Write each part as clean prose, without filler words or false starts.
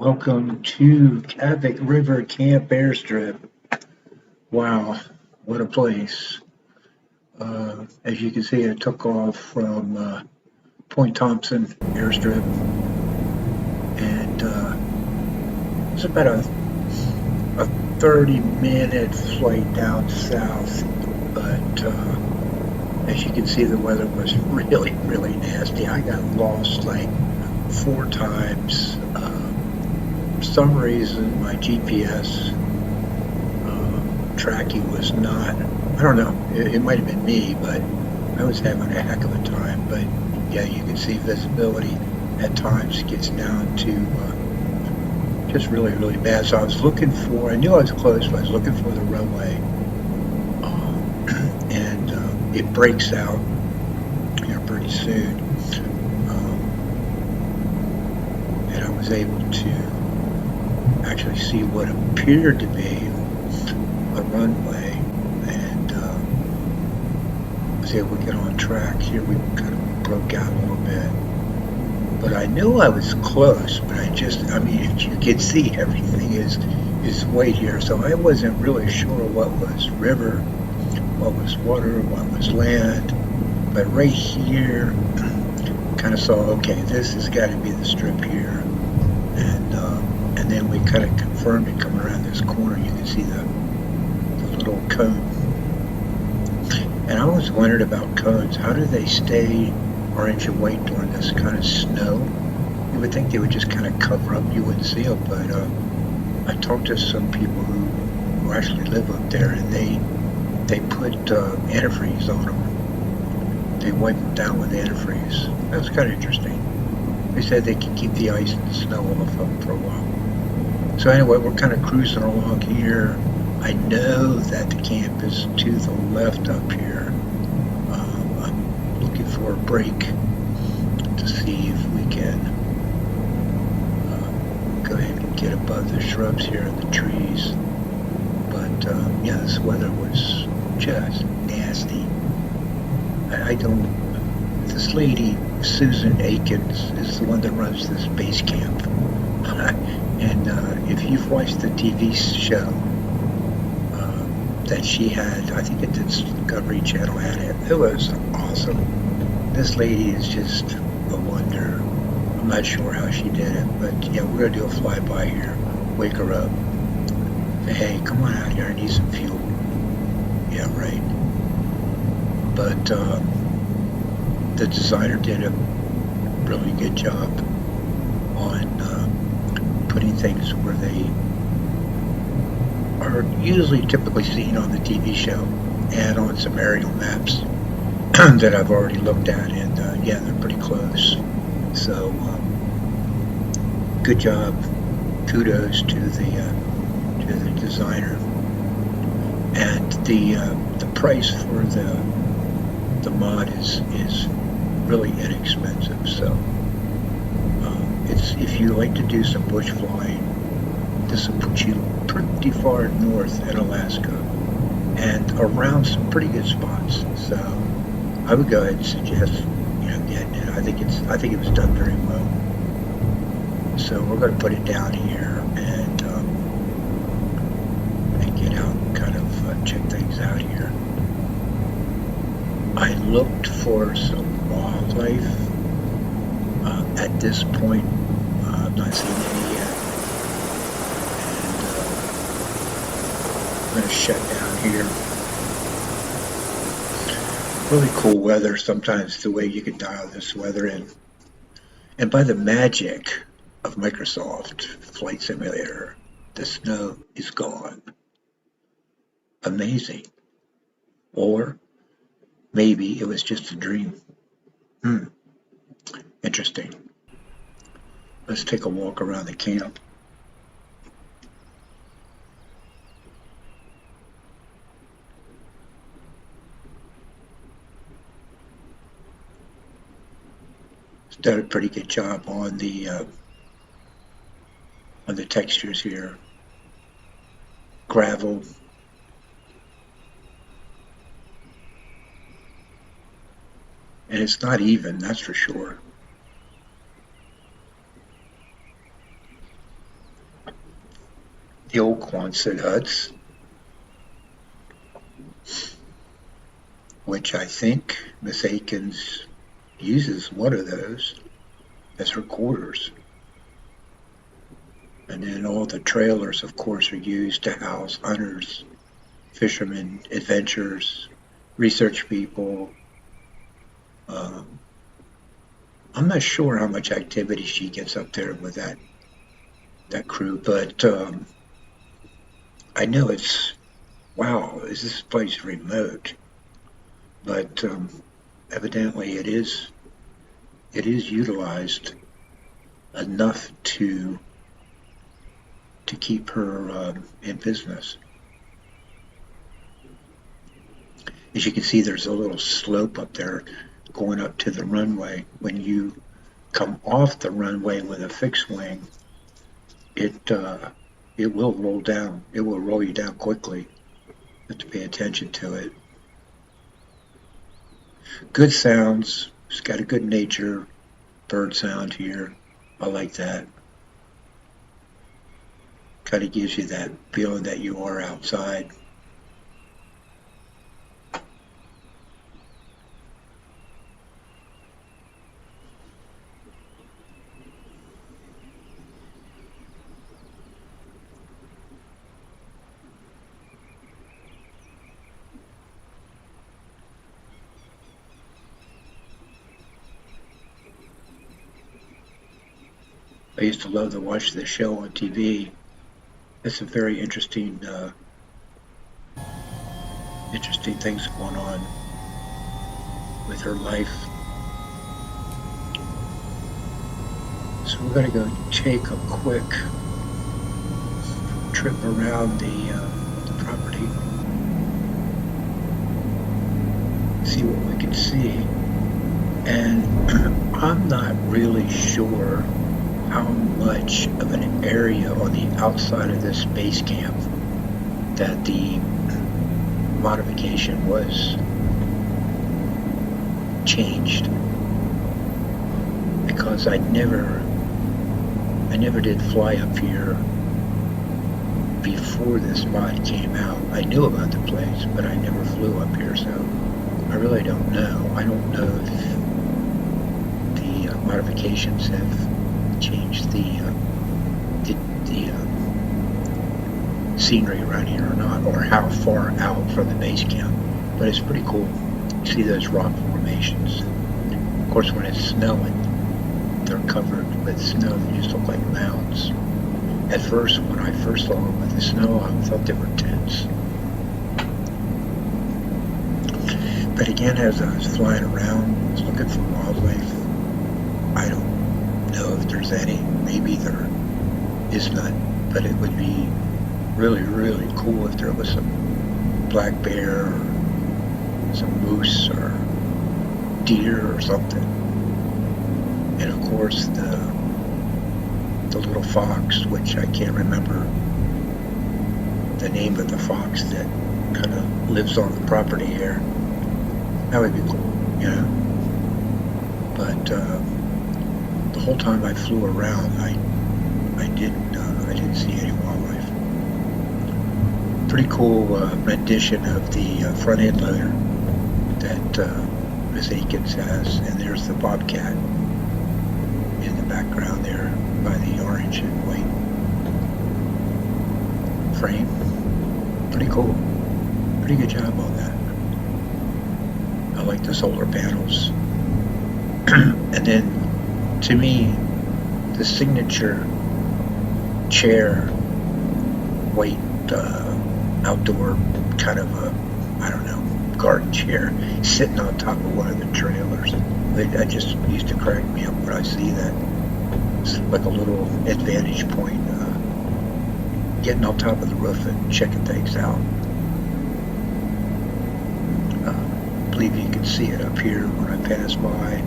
Welcome to Kavik River Camp Airstrip. Wow, what a place. As you can see, I took off from Point Thompson Airstrip, and it's about a 30-minute flight down south, but as you can see, the weather was really, really nasty. I got lost like 4 times. For some reason, my GPS tracking was not, I don't know, it might have been me, but I was having a heck of a time. But yeah, you can see visibility at times gets down to just really, really bad. So I was looking for, I knew I was close, but I was looking for the runway. And it breaks out here pretty soon. And I was able to actually see what appeared to be a runway, and was able to get on track. Here we kind of broke out a little bit, but I knew I was close, but I mean, you can see everything is white here, so I wasn't really sure what was river, what was water, what was land. But right here, kind of saw, okay, this has got to be the strip here, and then we kind of confirmed it coming around this corner. You can see the little cone. And I always wondered about cones. How do they stay orange and white during this kind of snow? You would think they would just kind of cover up, you wouldn't see them, but I talked to some people who actually live up there, and they put antifreeze on them. They wipe them down with antifreeze. That was kind of interesting. They said they could keep the ice and the snow off them for a while. So anyway, we're kind of cruising along here. I know that the camp is to the left up here. I'm looking for a break to see if we can go ahead and get above the shrubs here and the trees. But yeah, this weather was just nasty. I don't. This lady, Susan Aikens, is the one that runs this base camp. And if you've watched the TV show that she had, I think it did, Discovery Channel had it. It was awesome. This lady is just a wonder. I'm not sure how she did it, but yeah, we're gonna do a flyby here. Wake her up. Say, hey, come on out here, I need some fuel. Yeah, right. But the designer did a really good job on putting things where they are usually typically seen on the TV show and on some aerial maps that I've already looked at, and yeah, they're pretty close. So good job, kudos to the designer. And the price for the mod is really inexpensive. So it's, if you like to do some bush flying, this will put you pretty far north in Alaska and around some pretty good spots. So I would go ahead and suggest, getting it. I think it was done very well. So we're going to put it down here and get out and kind of check things out here. I looked for some wildlife. At this point, I'm not seeing any yet. I'm going to shut down here. Really cool weather. Sometimes the way you can dial this weather in. And by the magic of Microsoft Flight Simulator, the snow is gone. Amazing. Or maybe it was just a dream. Interesting. Let's take a walk around the camp. Done a pretty good job on the textures here. Gravel. And it's not even, that's for sure. Quonset huts, which I think Miss Aikens uses one of those as her quarters. And then all the trailers, of course, are used to house hunters, fishermen, adventurers, research people. I'm not sure how much activity she gets up there with that crew, but I know wow, is this place remote? But evidently it is utilized enough to keep her in business. As you can see, there's a little slope up there going up to the runway. When you come off the runway with a fixed wing, it will roll down. It will roll you down quickly. You have to pay attention to it. Good sounds. It's got a good nature bird sound here. I like that. Kind of gives you that feeling that you are outside. I used to love to watch the show on TV. There's some very interesting things going on with her life. So we're going to go take a quick trip around the property, see what we can see. And I'm not really sure how much of an area on the outside of this base camp that the modification was changed, because I never did fly up here before this mod came out. I knew about the place, but I never flew up here, so I really don't know. I don't know if the modifications have changed the scenery around here or not, or how far out from the base camp. But it's pretty cool. You see those rock formations. Of course, when it's snowing, they're covered with snow. They just look like mounds. At first, when I first saw them with the snow, I thought they were tents. But again, as I was flying around, I was looking for wildlife. I don't know if there's any. Maybe there is none. But it would be really, really cool if there was some black bear or some moose or deer or something. And of course the little fox, which I can't remember the name of the fox that kind of lives on the property here. That would be cool, you know. But the whole time I flew around, I didn't see any wildlife. Pretty cool rendition of the front end loader that Miss Aikens has, and there's the bobcat in the background there by the orange and white frame. Pretty cool. Pretty good job on that. I like the solar panels. And then, to me, the signature chair, white outdoor kind of a, I don't know, garden chair sitting on top of one of the trailers. That just used to crack me up when I see that. It's like a little advantage point, getting on top of the roof and checking things out. I believe you can see it up here when I pass by.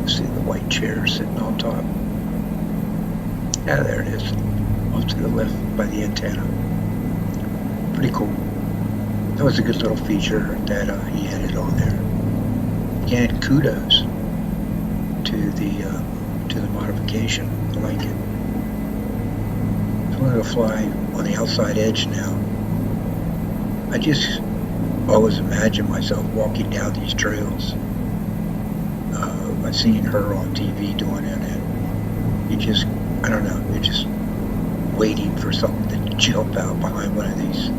See the white chair sitting on top. Yeah, there it is, off to the left by the antenna. Pretty cool. That was a good little feature that he added on there. Again, kudos to the modification. I like it. learning to fly on the outside edge now. I just always imagine myself walking down these trails. I've seen her on TV doing it, and I don't know, you're just waiting for something to jump out behind one of these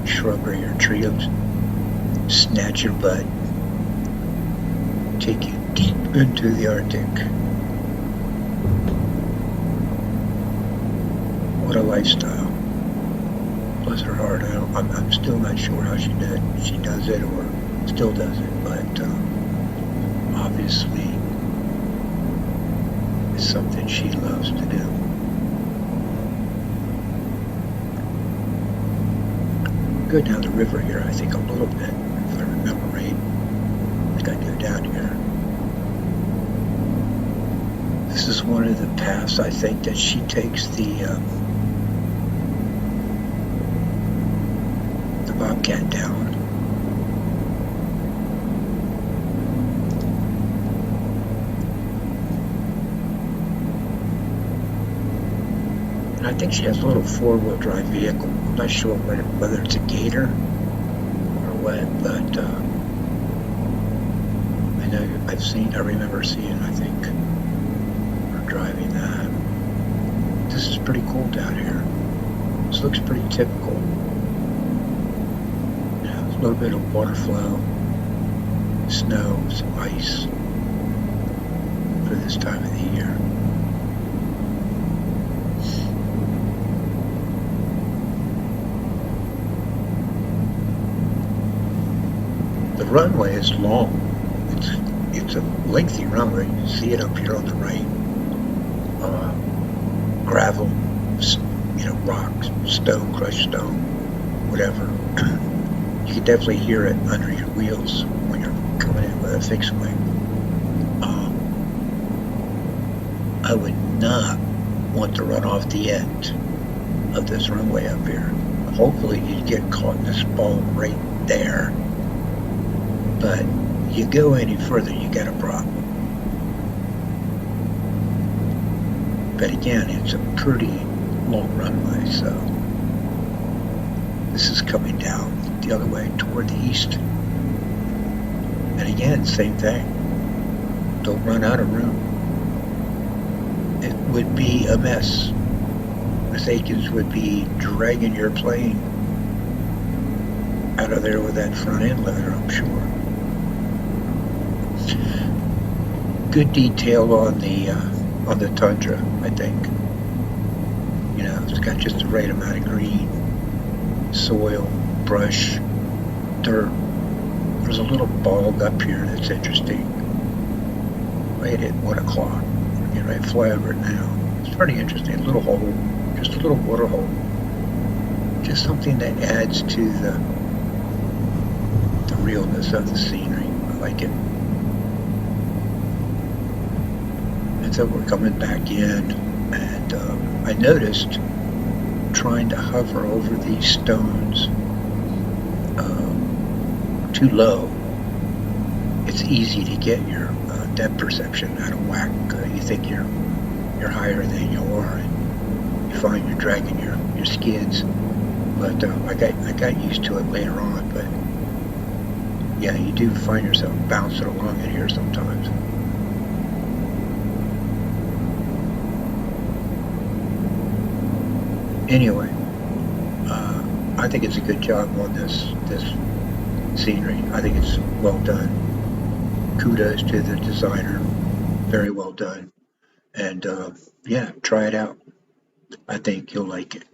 shrubbery or trees, snatch your butt, take you deep into the Arctic. What a lifestyle. Bless her heart. I'm still not sure how she does it or still does it, but obviously it's something she loves to do. Go down the river here, I think, a little bit, if I remember right. I think I go down here. This is one of the paths, I think, that she takes the Bobcat down. And I think she has a little four-wheel drive vehicle. I'm not sure whether it's a Gator or what, but I remember seeing, I think, her driving that. This is pretty cool down here. This looks pretty typical. A little bit of water flow, snow, some ice for this time of the year. The runway is long. It's a lengthy runway. You can see it up here on the right. Gravel, rocks, stone, crushed stone, whatever. You can definitely hear it under your wheels when you're coming in with a fixed wing. I would not want to run off the end of this runway up here. Hopefully you'd get caught in this ball right there. But you go any further, you get a problem. But again, it's a pretty long runway, so this is coming down the other way toward the east. And again, same thing. Don't run out of room. It would be a mess. Miss Aikens would be dragging your plane out of there with that front end leather, I'm sure. Good detail on the Tundra, I think. It's got just the right amount of green, soil, brush, dirt. There's a little bog up here that's interesting. Right at 1 o'clock. We're getting ready to fly over it now. It's pretty interesting. A little hole, just a little water hole. Just something that adds to the realness of the scenery. I like it. And so we're coming back in, and I noticed trying to hover over these stones too low, it's easy to get your depth perception out of whack. You think you're higher than you are, and you find you're dragging your skids. But I got used to it later on. But yeah, you do find yourself bouncing along in here sometimes. Anyway, I think it's a good job on this scenery. I think it's well done. Kudos to the designer. Very well done. And yeah, try it out. I think you'll like it.